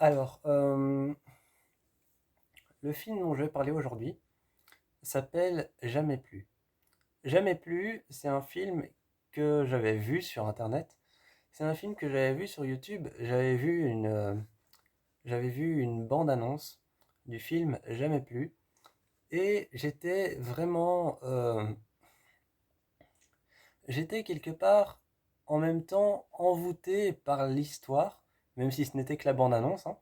Alors, le film dont je vais parler aujourd'hui s'appelle Jamais plus. Jamais plus, c'est un film que j'avais vu sur Internet. C'est un film que j'avais vu sur YouTube. J'avais vu une bande-annonce du film Jamais plus. Et j'étais quelque part en même temps envoûté par l'histoire, même si ce n'était que la bande-annonce, hein.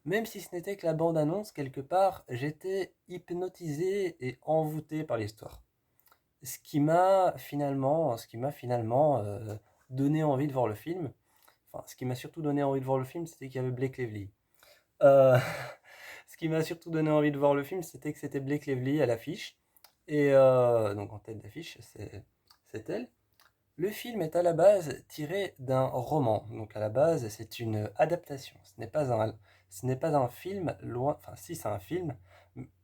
Même si ce n'était que la bande-annonce, quelque part, j'étais hypnotisé et envoûté par l'histoire. Ce qui m'a finalement donné envie de voir le film. Enfin, ce qui m'a surtout donné envie de voir le film, c'était qu'il y avait Blake Lively. Euh, ce qui m'a surtout donné envie de voir le film, c'était que c'était Blake Lively à l'affiche. Et donc en tête d'affiche, c'est elle. Le film est à la base tiré d'un roman. Donc à la base, c'est une adaptation. Ce n'est pas un film loin. Enfin, si c'est un film.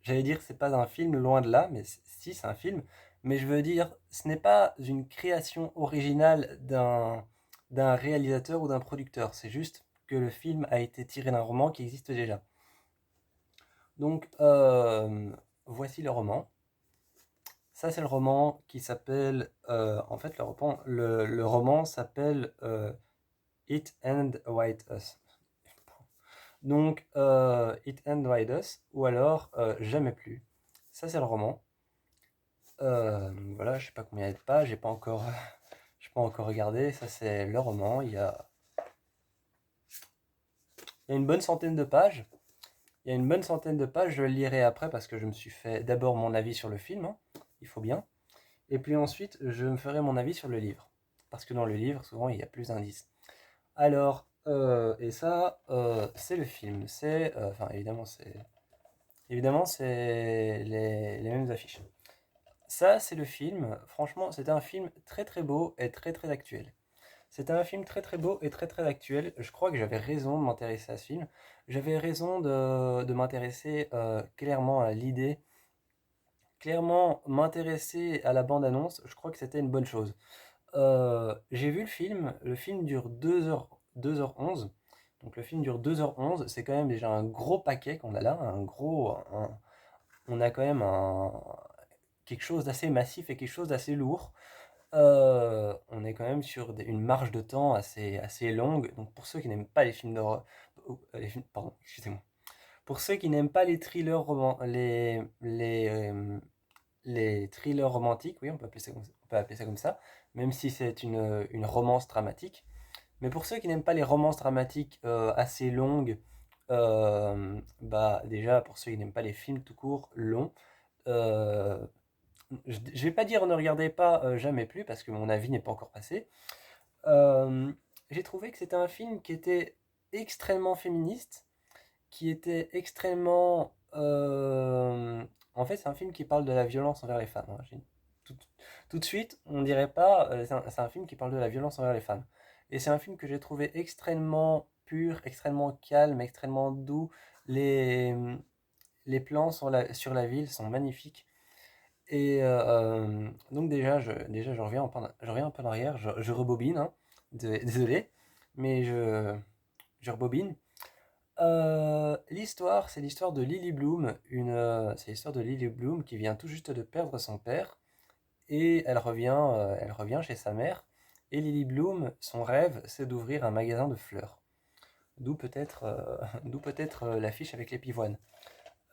J'allais dire c'est pas un film loin de là, mais si c'est un film. Mais je veux dire, ce n'est pas une création originale d'un réalisateur ou d'un producteur. C'est juste que le film a été tiré d'un roman qui existe déjà. Donc voici le roman. Ça, c'est le roman qui s'appelle. En fait, le roman s'appelle It and White Us. Donc, It and White Us, ou alors Jamais plus. Ça, c'est le roman. Voilà, je sais pas combien il y a de pages, j'ai pas encore regardé. Ça, c'est le roman. Il y a une bonne centaine de pages. Il y a une bonne centaine de pages. Je le lirai après parce que je me suis fait d'abord mon avis sur le film, hein. Il faut bien. Et puis ensuite, je me ferai mon avis sur le livre. Parce que dans le livre, souvent, il y a plus d'indices. Alors, et ça, c'est le film. Enfin, évidemment, c'est les mêmes affiches. Ça, c'est le film. Franchement, c'était un film très très beau et très très actuel. C'était un film très très beau et très très actuel. Je crois que j'avais raison de m'intéresser à ce film. J'avais raison de m'intéresser clairement à l'idée. Clairement, m'intéresser à la bande-annonce, je crois que c'était une bonne chose. J'ai vu le film dure 2h11. Donc le film dure 2h11, c'est quand même déjà un gros paquet qu'on a là, on a quand même quelque chose d'assez massif et quelque chose d'assez lourd. On est quand même sur une marge de temps assez longue. Donc pour ceux qui n'aiment pas les films d'horreur, pardon, excusez-moi. Pour ceux qui n'aiment pas les thrillers romantiques, oui, on peut appeler ça comme ça, même si c'est une romance dramatique. Mais pour ceux qui n'aiment pas les romances dramatiques assez longues, bah déjà pour ceux qui n'aiment pas les films tout court longs, euh, je vais pas dire ne regardez pas Jamais plus parce que mon avis n'est pas encore passé. Euh, j'ai trouvé que c'était un film qui était extrêmement féministe, qui était extrêmement... En fait, c'est un film qui parle de la violence envers les femmes, hein. Tout, tout de suite, on dirait pas... c'est un film qui parle de la violence envers les femmes. Et c'est un film que j'ai trouvé extrêmement pur, extrêmement calme, extrêmement doux. Les, les plans sur la ville sont magnifiques. Et donc déjà, je reviens un peu en arrière, je rebobine, hein. Désolé, mais je rebobine. L'histoire, c'est l'histoire de Lily Bloom, c'est l'histoire de Lily Bloom qui vient tout juste de perdre son père et elle revient chez sa mère. Et Lily Bloom, son rêve, c'est d'ouvrir un magasin de fleurs. D'où peut-être, l'affiche avec les pivoines.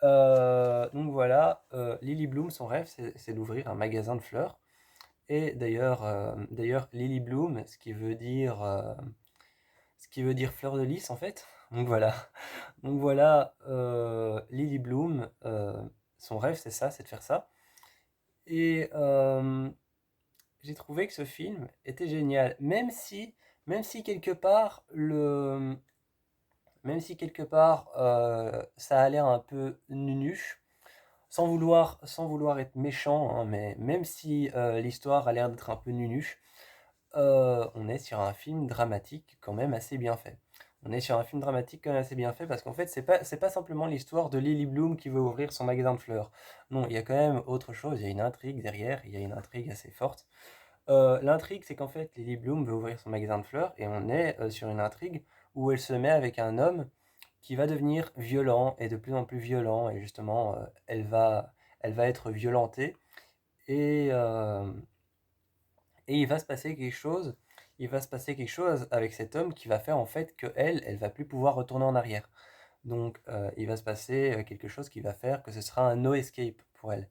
Donc voilà, Lily Bloom, son rêve, c'est d'ouvrir un magasin de fleurs. Et d'ailleurs, Lily Bloom, ce qui veut dire fleur de lys en fait. Donc voilà. Donc voilà, Lily Bloom, son rêve c'est ça, c'est de faire ça. Et j'ai trouvé que ce film était génial, même si quelque part ça a l'air un peu nunuche, sans vouloir être méchant, hein, mais même si l'histoire a l'air d'être un peu nunuche, on est sur un film dramatique quand même assez bien fait. On est sur un film dramatique quand même assez bien fait parce qu'en fait, c'est pas simplement l'histoire de Lily Bloom qui veut ouvrir son magasin de fleurs. Non, il y a quand même autre chose, il y a une intrigue derrière, il y a une intrigue assez forte. L'intrigue, c'est qu'en fait, Lily Bloom veut ouvrir son magasin de fleurs et on est sur une intrigue où elle se met avec un homme qui va devenir violent et de plus en plus violent, et justement, elle va être violentée, et, euh, et il va se passer quelque chose, il va se passer quelque chose avec cet homme qui va faire en fait que elle va plus pouvoir retourner en arrière. Donc, il va se passer quelque chose qui va faire que ce sera un no escape pour elle.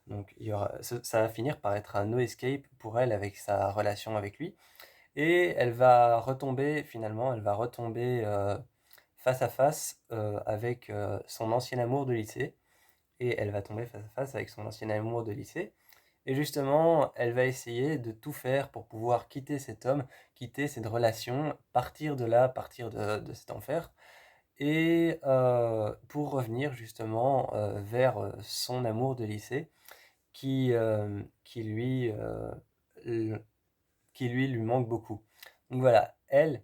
Donc, ça va finir par être un no escape pour elle avec sa relation avec lui. Et elle va retomber, finalement, elle va retomber face à face avec son ancien amour de lycée. Et elle va tomber face à face avec son ancien amour de lycée. Et justement, elle va essayer de tout faire pour pouvoir quitter cet homme, quitter cette relation, partir de là, partir de cet enfer, et pour revenir justement vers son amour de lycée qui, euh, qui, lui, euh, l- qui lui manque beaucoup. Donc voilà, elle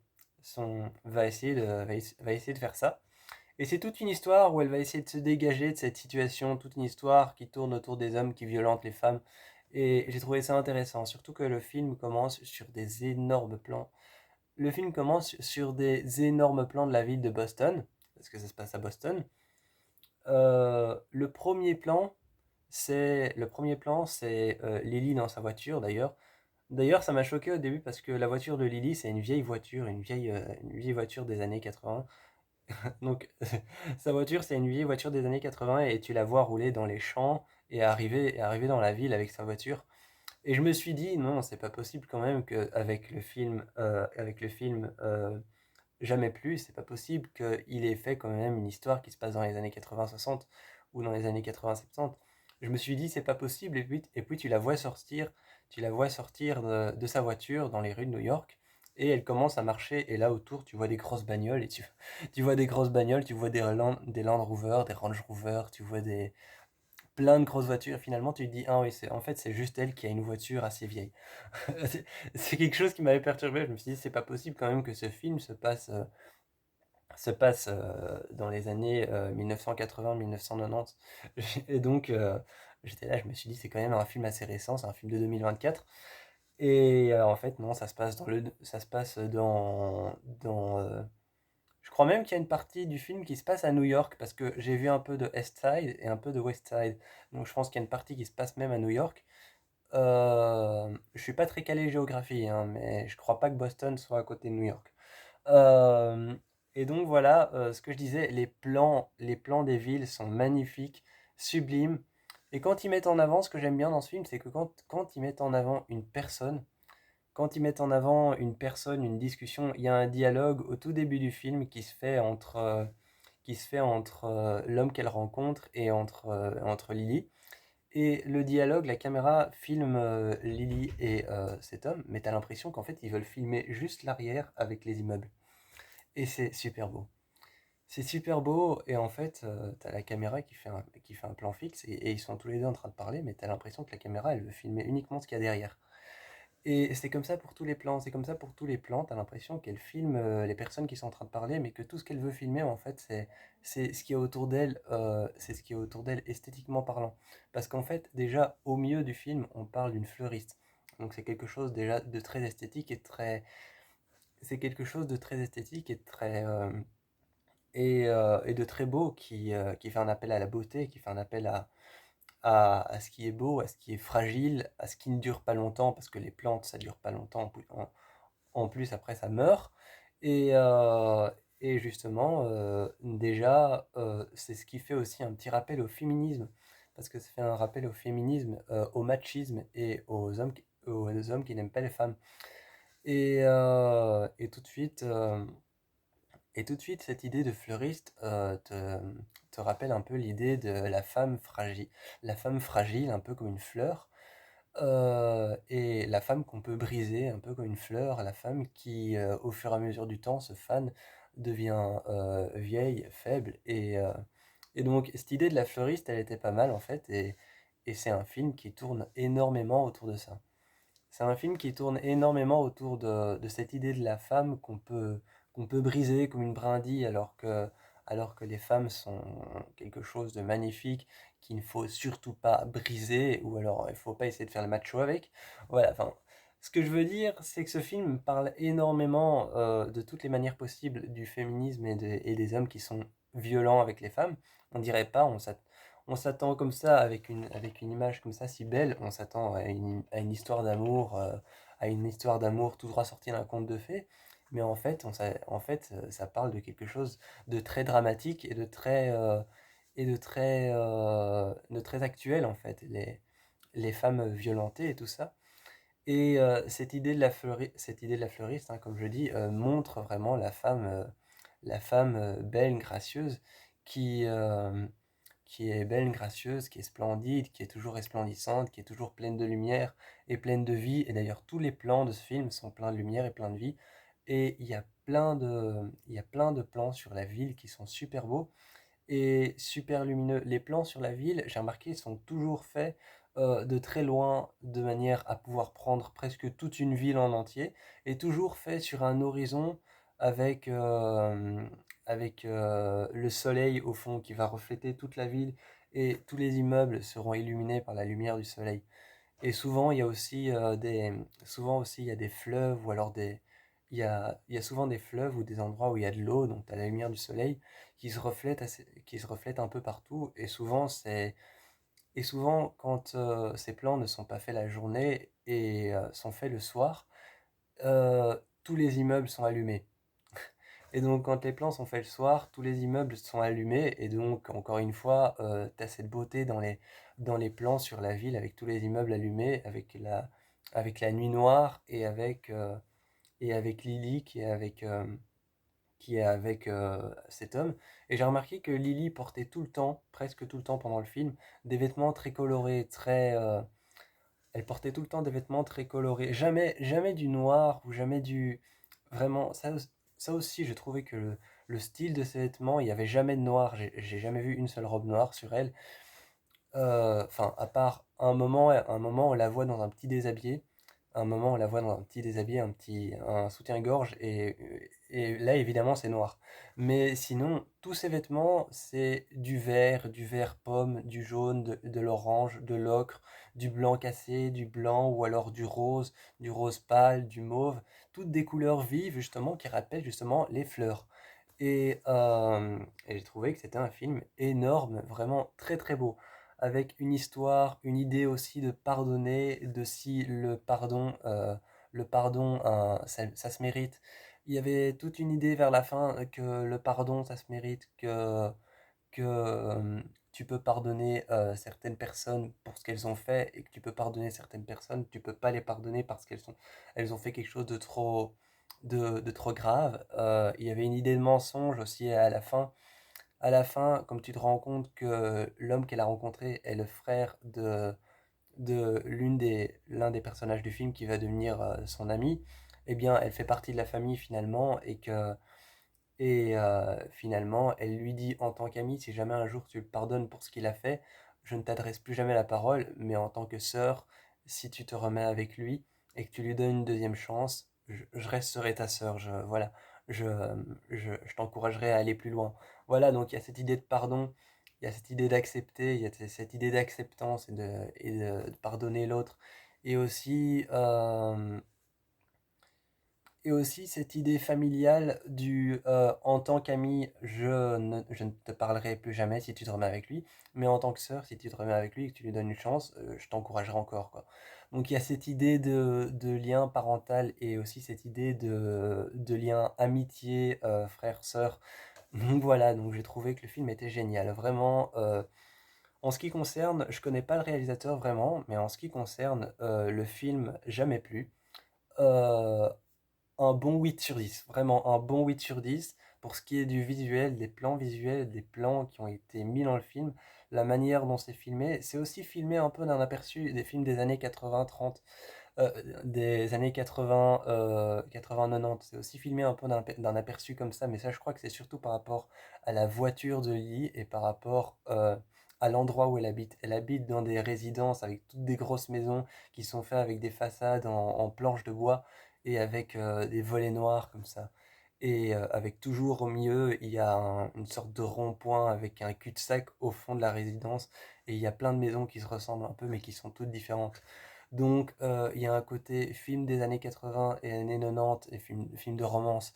va essayer de faire ça. Et c'est toute une histoire où elle va essayer de se dégager de cette situation, toute une histoire qui tourne autour des hommes qui violentent les femmes. Et j'ai trouvé ça intéressant, surtout que le film commence sur des énormes plans. Le film commence sur des énormes plans de la ville de Boston, parce que ça se passe à Boston. Le premier plan, c'est Lily dans sa voiture d'ailleurs. D'ailleurs, ça m'a choqué au début parce que la voiture de Lily, c'est une vieille voiture, une vieille voiture des années 80. Donc, sa voiture, c'est une vieille voiture des années 80 et tu la vois rouler dans les champs et arriver dans la ville avec sa voiture. Et je me suis dit, non, c'est pas possible quand même qu'avec avec le film Jamais plus, c'est pas possible qu'il ait fait quand même une histoire qui se passe dans les années 80-60 ou dans les années 80-70. Je me suis dit, c'est pas possible, et puis tu la vois sortir de sa voiture dans les rues de New York, et elle commence à marcher, et là autour, tu vois des grosses bagnoles, tu vois des grosses bagnoles, tu vois des Land Rover, des Range Rover, tu vois plein de grosses voitures, finalement tu te dis, ah oui, en fait c'est juste elle qui a une voiture assez vieille. C'est quelque chose qui m'avait perturbé, je me suis dit, c'est pas possible quand même que ce film se passe dans les années 1980-1990. Et donc, j'étais là, je me suis dit, c'est quand même un film assez récent, c'est un film de 2024. Et en fait, non, ça se passe je crois même qu'il y a une partie du film qui se passe à New York, parce que j'ai vu un peu de East Side et un peu de West Side. Donc je pense qu'il y a une partie qui se passe même à New York. Je suis pas très calé géographie, hein, mais je crois pas que Boston soit à côté de New York. Euh, et donc voilà, ce que je disais, les plans des villes sont magnifiques, sublimes. Et quand ils mettent en avant, ce que j'aime bien dans ce film, c'est que quand ils mettent en avant une personne, quand ils mettent en avant une personne, une discussion, il y a un dialogue au tout début du film qui se fait entre l'homme qu'elle rencontre et entre Lily. Et le dialogue, la caméra filme Lily et cet homme, mais t'as l'impression qu'en fait ils veulent filmer juste l'arrière avec les immeubles. Et c'est super beau. C'est super beau, et en fait, t'as la caméra qui fait un plan fixe, et ils sont tous les deux en train de parler, mais t'as l'impression que la caméra, elle veut filmer uniquement ce qu'il y a derrière. Et c'est comme ça pour tous les plans, c'est comme ça pour tous les plans, t'as l'impression qu'elle filme les personnes qui sont en train de parler, mais que tout ce qu'elle veut filmer, en fait, c'est ce qui est autour d'elle, c'est ce qui est autour d'elle esthétiquement parlant. Parce qu'en fait, déjà, au milieu du film, on parle d'une fleuriste. Donc c'est quelque chose déjà de très esthétique et très... C'est quelque chose de très esthétique et très... et de très beau qui fait un appel à la beauté, qui fait un appel à ce qui est beau, à ce qui est fragile, à ce qui ne dure pas longtemps, parce que les plantes, ça dure pas longtemps, en plus après ça meurt. Et, euh, et justement, déjà, c'est ce qui fait aussi un petit rappel au féminisme, parce que ça fait un rappel au féminisme, au machisme et aux hommes qui n'aiment pas les femmes. Et tout de suite... et tout de suite, cette idée de fleuriste te rappelle un peu l'idée de la femme fragile, un peu comme une fleur, et la femme qu'on peut briser, un peu comme une fleur, la femme qui, au fur et à mesure du temps, se fane, devient vieille, faible, et donc cette idée de la fleuriste, elle était pas mal en fait, et c'est un film qui tourne énormément autour de ça. C'est un film qui tourne énormément autour de cette idée de la femme qu'on peut briser comme une brindille alors que les femmes sont quelque chose de magnifique qu'il ne faut surtout pas briser ou alors il ne faut pas essayer de faire le macho avec. Voilà, enfin, ce que je veux dire, c'est que ce film parle énormément de toutes les manières possibles du féminisme et des hommes qui sont violent avec les femmes. On dirait pas, on s'attend comme ça, avec une image comme ça si belle, on s'attend à une histoire d'amour, à une histoire d'amour tout droit sortie d'un conte de fées. Mais en fait, ça parle de quelque chose de très dramatique de très actuel, en fait. Les femmes violentées et tout ça. Et cette idée de la fleuriste, hein, comme je dis, montre vraiment la femme belle, gracieuse, qui, euh, qui est belle, gracieuse, qui est splendide, qui est toujours resplendissante, qui est toujours pleine de lumière et pleine de vie. Et d'ailleurs, tous les plans de ce film sont pleins de lumière et pleins de vie. Et il y a plein de plans sur la ville qui sont super beaux et super lumineux. Les plans sur la ville, j'ai remarqué, sont toujours faits de très loin, de manière à pouvoir prendre presque toute une ville en entier, et toujours fait sur un horizon avec, le soleil au fond qui va refléter toute la ville, et tous les immeubles seront illuminés par la lumière du soleil. Et souvent, souvent aussi, il y a des fleuves ou alors il y a souvent des fleuves ou des endroits où il y a de l'eau, donc tu as la lumière du soleil qui se reflète un peu partout. Et souvent, quand ces plans ne sont pas faits la journée et sont faits le soir, tous les immeubles sont allumés. Et donc, quand les plans sont faits le soir, tous les immeubles sont allumés. Et donc, encore une fois, tu as cette beauté dans les plans sur la ville avec tous les immeubles allumés, avec la nuit noire et avec Lily qui est avec cet homme. Et j'ai remarqué que Lily portait tout le temps, presque tout le temps pendant le film, des vêtements très colorés, elle portait tout le temps des vêtements très colorés. Jamais du noir ou jamais du... Vraiment, ça aussi, j'ai trouvé que le style de ces vêtements, il n'y avait jamais de noir. J'ai jamais vu une seule robe noire sur elle. Enfin, à part un moment, on la voit dans un petit déshabillé. Un moment, on la voit dans un petit déshabillé, un soutien-gorge. Et là, évidemment, c'est noir. Mais sinon, tous ces vêtements, c'est du vert pomme, du jaune, de l'orange, de l'ocre, du blanc cassé, du blanc ou alors du rose pâle, du mauve. Toutes des couleurs vives, justement, qui rappellent justement les fleurs. Et j'ai trouvé que c'était un film énorme, vraiment très très beau, avec une histoire, une idée aussi de pardonner, de si le pardon, ça se mérite. Il y avait toute une idée vers la fin que le pardon, ça se mérite, que tu peux pardonner certaines personnes pour ce qu'elles ont fait et que tu peux pardonner certaines personnes, tu peux pas les pardonner parce elles ont fait quelque chose de trop grave. Il y avait une idée de mensonge aussi à la fin, comme tu te rends compte que l'homme qu'elle a rencontré est le frère de l'un des personnages du film qui va devenir son ami, eh bien, elle fait partie de la famille finalement finalement, elle lui dit en tant qu'amie, si jamais un jour tu le pardonnes pour ce qu'il a fait, je ne t'adresse plus jamais la parole, mais en tant que sœur, si tu te remets avec lui et que tu lui donnes une deuxième chance, je resterai ta sœur, je, je t'encouragerai à aller plus loin. Voilà, donc il y a cette idée de pardon, il y a cette idée d'accepter, il y a cette idée d'acceptance de pardonner l'autre, et aussi, et aussi cette idée familiale en tant qu'ami, je ne te parlerai plus jamais si tu te remets avec lui, mais en tant que sœur, si tu te remets avec lui et que tu lui donnes une chance, je t'encouragerai encore, quoi. Donc il y a cette idée de lien parental et aussi cette idée de lien amitié, frère-sœur. Donc voilà, donc j'ai trouvé que le film était génial. Vraiment, en ce qui concerne, je connais pas le réalisateur vraiment, mais en ce qui concerne le film Jamais plus, euh, un bon 8 sur 10, vraiment un bon 8 sur 10 pour ce qui est du visuel, des plans visuels, des plans qui ont été mis dans le film, la manière dont c'est filmé. C'est aussi filmé un peu d'un aperçu des films des années 80-30, des années 80, 80-90. C'est aussi filmé un peu d'un aperçu comme ça, mais ça je crois que c'est surtout par rapport à la voiture de Lily et par rapport à l'endroit où elle habite. Elle habite dans des résidences avec toutes des grosses maisons qui sont faites avec des façades en planches de bois et avec des volets noirs comme ça. Et avec toujours au milieu, il y a une sorte de rond-point avec un cul-de-sac au fond de la résidence. Et il y a plein de maisons qui se ressemblent un peu, mais qui sont toutes différentes. Donc il y a un côté film des années 80 et années 90 et film de romance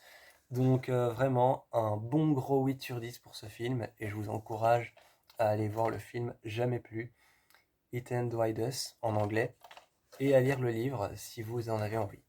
Donc vraiment un bon gros 8 sur 10 pour ce film et je vous encourage à aller voir le film Jamais plus, It and Us en anglais, et à lire le livre si vous en avez envie.